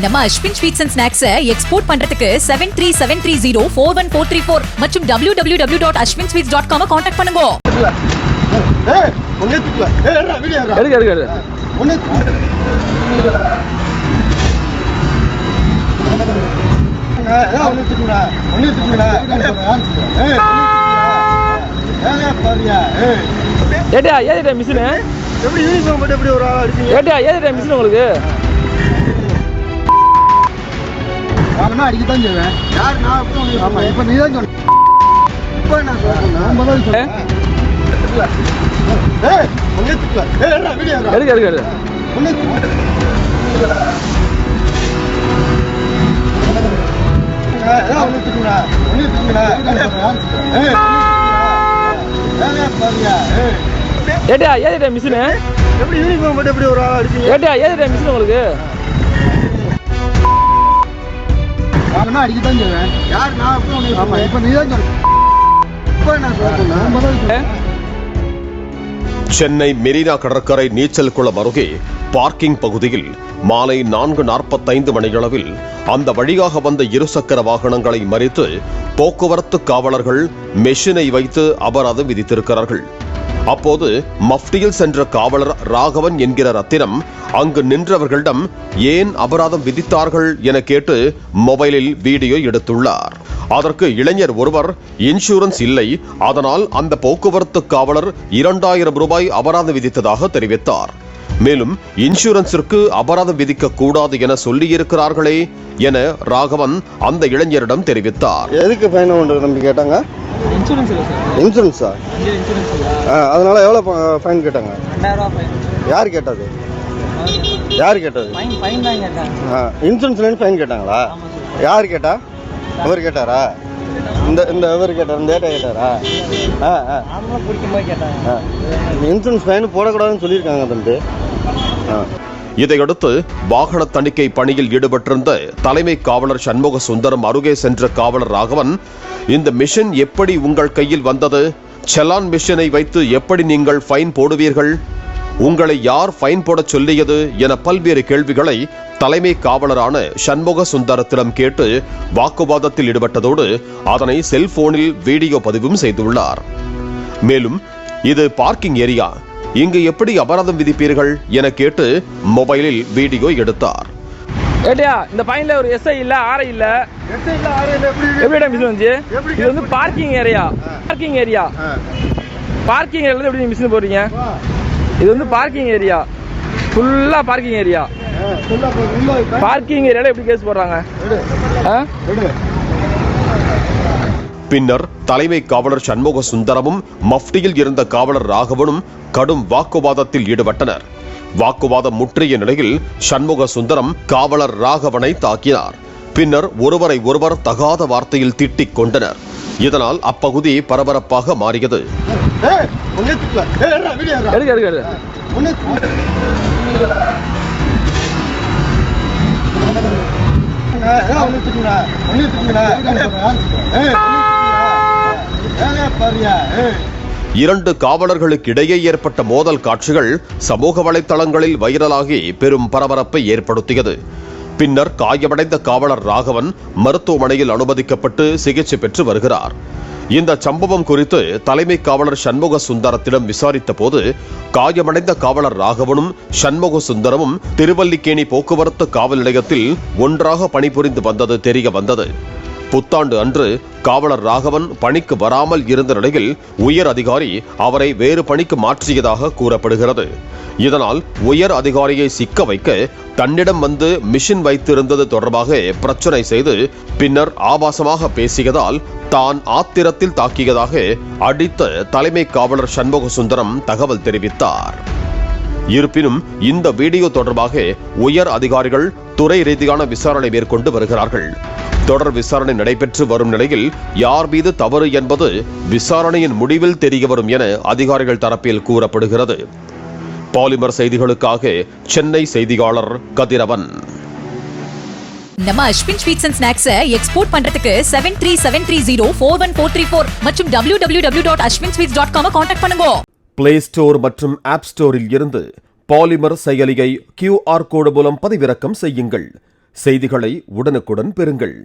நம்ம Ashwin sweets and snacks export பண்றதுக்கு 7373041434 மற்றும் www.ashwinsweets.com கான்டாக்ட் பண்ணுங்க. ஏடா ஏதா மிஷின் எப்படி யூனிஃபார்ம் போட்டு எப்படி ஒரு ஆள் அடிச்சீங்க? ஏடா ஏதா மிஷின் உங்களுக்கு நானா அடிக்க தான் செய்வேன். யார் நான் அப்போ ஆமா இப்போ நீ தான் சொன்ன. இப்போ நான் சொல்றேன் நான் பதில் சொல்றேன். ஏய் ஒண்ணேத்துக்கு ஏய் என்ன வீடியோ எடு ஒண்ணேத்துக்கு ஏடா ஏதா மிஷின் எப்படி யூனிஃபார்ம் போட்டு எப்படி ஒரு ஆள் அடிச்சீங்க? ஏடா ஏதா மிஷின் உங்களுக்கு நானா அடிக்க தான் செய்வேன். யார் நான் அப்போ ஆமா இப்போ நீ தான் சொன்ன. இப்போ நான் சொல்றேன் நான் பதில் சொல்றேன். சென்னை மெரினா கடற்கரை நீச்சல் குளம் அருகே பார்க்கிங் பகுதியில் மாலை 4:45 மணியளவில் அந்த வழியாக வந்த இருசக்கர வாகனங்களை மறித்து போக்குவரத்து காவலர்கள் மெஷினை வைத்து அபராதம் விதித்திருக்கிறார்கள். அப்போது மஃப்டியில் சென்ற காவலர் ராகவன் என்கிற ரத்தினம் அங்கு நின்றவர்களிடம் ஏன் அபராதம் விதித்தார்கள் என கேட்டு மொபைலில் வீடியோ எடுத்துள்ளார். அதற்கு இளைஞர் ஒருவர் இன்சூரன்ஸ் இல்லை, அதனால் அந்த போக்குவரத்து காவலர் 2000 ரூபாய் அபராதம் விதித்ததாக தெரிவித்தார். மேலும் இன்சூரன்ஸிற்கு அபராதம் விதிக்க கூடாது என சொல்லியிருக்கிறார்களே என ராகவன் அந்த இளைஞரிடம் தெரிவித்தார். எதுக்கு ஃபைன் தம்பி கேட்டாங்க? இன்சூரன்ஸா? அதனால எவ்வளோ ஃபைன் கேட்டாங்க? 2000 ஃபைன். யார் கேட்டது? யார் கேட்டது? ஃபைன் தான் கேட்டாங்க. இன்சூரன்ஸ்லேருந்து ஃபைன் கேட்டாங்களா? யார் கேட்டா? அவர் கேட்டாரா? இந்த இவர் கேட்டார், இந்த ஏட்டா கேட்டாரா? நாமளும் பிடிக்கும்போது கேட்டாங்க. இன்சூரன்ஸ் ஃபைன் போடக்கூடாதுன்னு சொல்லியிருக்காங்க தம்பி. இதையடுத்து வாகன தணிக்கை பணியில் ஈடுபட்டிருந்த தலைமை காவலர் சண்முக சுந்தரம் அருகே சென்ற காவலர் ராகவன், இந்த மிஷின் எப்படி உங்கள் கையில் வந்தது? செலான் மிஷினை வைத்து எப்படி நீங்கள் ஃபைன் போடுவீர்கள்? உங்களை யார் ஃபைன் போட சொல்லியது என பல்வேறு கேள்விகளை தலைமை காவலரான சண்முக சுந்தரத்திடம் கேட்டு வாக்குவாதத்தில் ஈடுபட்டதோடு அதனை செல்போனில் வீடியோ பதிவும் செய்துள்ளார். மேலும் இது பார்க்கிங் ஏரியா, இங்கு எப்படி அபராதம் விதிப்பீர்கள் என கேட்டு மொபைலில் வீடியோ எடுத்தார். ஏடா இந்த ஃபைன்ல ஒரு எஸ்ஐ இல்ல ஆர்ஐ இல்ல எப்படிடா மிஷின் வந்து இது வந்து பார்க்கிங் ஏரியா. பார்க்கிங் ஏரியால எப்படி மிஷின் போடுறீங்க? இது வந்து பார்க்கிங் ஏரியா, ஃபுல்லா பார்க்கிங் ஏரியா. பார்க்கிங் ஏரியால எப்படி கேஸ் போடுறாங்க? பின்னர் தலைமை காவலர் சண்முக சுந்தரமும் மஃப்டியில் இருந்த காவலர் ராகவனும் கடும் வாக்குவாதத்தில் ஈடுபட்டனர். வாக்குவாதம் முற்றிய நிலையில் சண்முக சுந்தரம் காவலர் ராகவனை தாக்கினார். பின்னர் ஒருவரை ஒருவர் தகாத வார்த்தையில் திட்டிக் கொண்டனர். இதனால் அப்பகுதி பரபரப்பாக மாறியது. இரண்டு காவலர்களுக்கு இடையே ஏற்பட்ட மோதல் காட்சிகள் சமூக வலைதளங்களில் வைரலாகி பெரும் பரபரப்பை ஏற்படுத்தியது. பின்னர் காயமடைந்த காவலர் ராகவன் மருத்துவமனையில் அனுமதிக்கப்பட்டு சிகிச்சை பெற்று வருகிறார். இந்த சம்பவம் குறித்து தலைமை காவலர் சண்முக சுந்தரத்திடம் விசாரித்த போது காயமடைந்த காவலர் ராகவனும் சண்முக சுந்தரமும் திருவல்லிக்கேணி போக்குவரத்து காவல் நிலையத்தில் ஒன்றாக பணிபுரிந்து வந்தது தெரிய வந்தது. புத்தாண்டு அன்று காவலர் ராகவன் பணிக்கு வராமல் இருந்த நிலையில் உயர் அதிகாரி அவரை வேறு பணிக்கு மாற்றியதாக கூறப்படுகிறது. இதனால் உயர் அதிகாரியை சிக்க வைக்க தன்னிடம் வந்து மிஷின் வைத்திருந்தது தொடர்பாக பிரச்சனை செய்து பின்னர் ஆபாசமாக பேசியதால் தான் ஆத்திரத்தில் தாக்கியதாக அடித்த தலைமை காவலர் சண்முக சுந்தரம் தகவல் தெரிவித்தார். இருப்பினும் இந்த வீடியோ தொடர்பாக உயர் அதிகாரிகள் துறை ரீதியான விசாரணை மேற்கொண்டு வருகிறார்கள். தொடர் விசாரணை நடைபெற்று வரும் நிலையில் யார் மீது தவறு என்பது விசாரணையின் முடிவில் தெரிய வரும் என அதிகாரிகள் தரப்பில் கூறப்படுகிறது. பாலிமர் செய்திகளுக்காக சென்னை செய்தியாளர் கதிரவன். நம்ம Ashwin sweets and snacks export பண்றதுக்கு 7373041434 மற்றும் www.ashwinsweets.com கான்டாக்ட் பண்ணுங்க. பிளே ஸ்டோர் மற்றும் ஆப் ஸ்டோரில் இருந்து பாலிமர் செயலியை QR கோடு மூலம் பதிவிறக்கம் செய்யுங்கள். செய்திகளை உடனுக்குடன் பெறுங்கள்.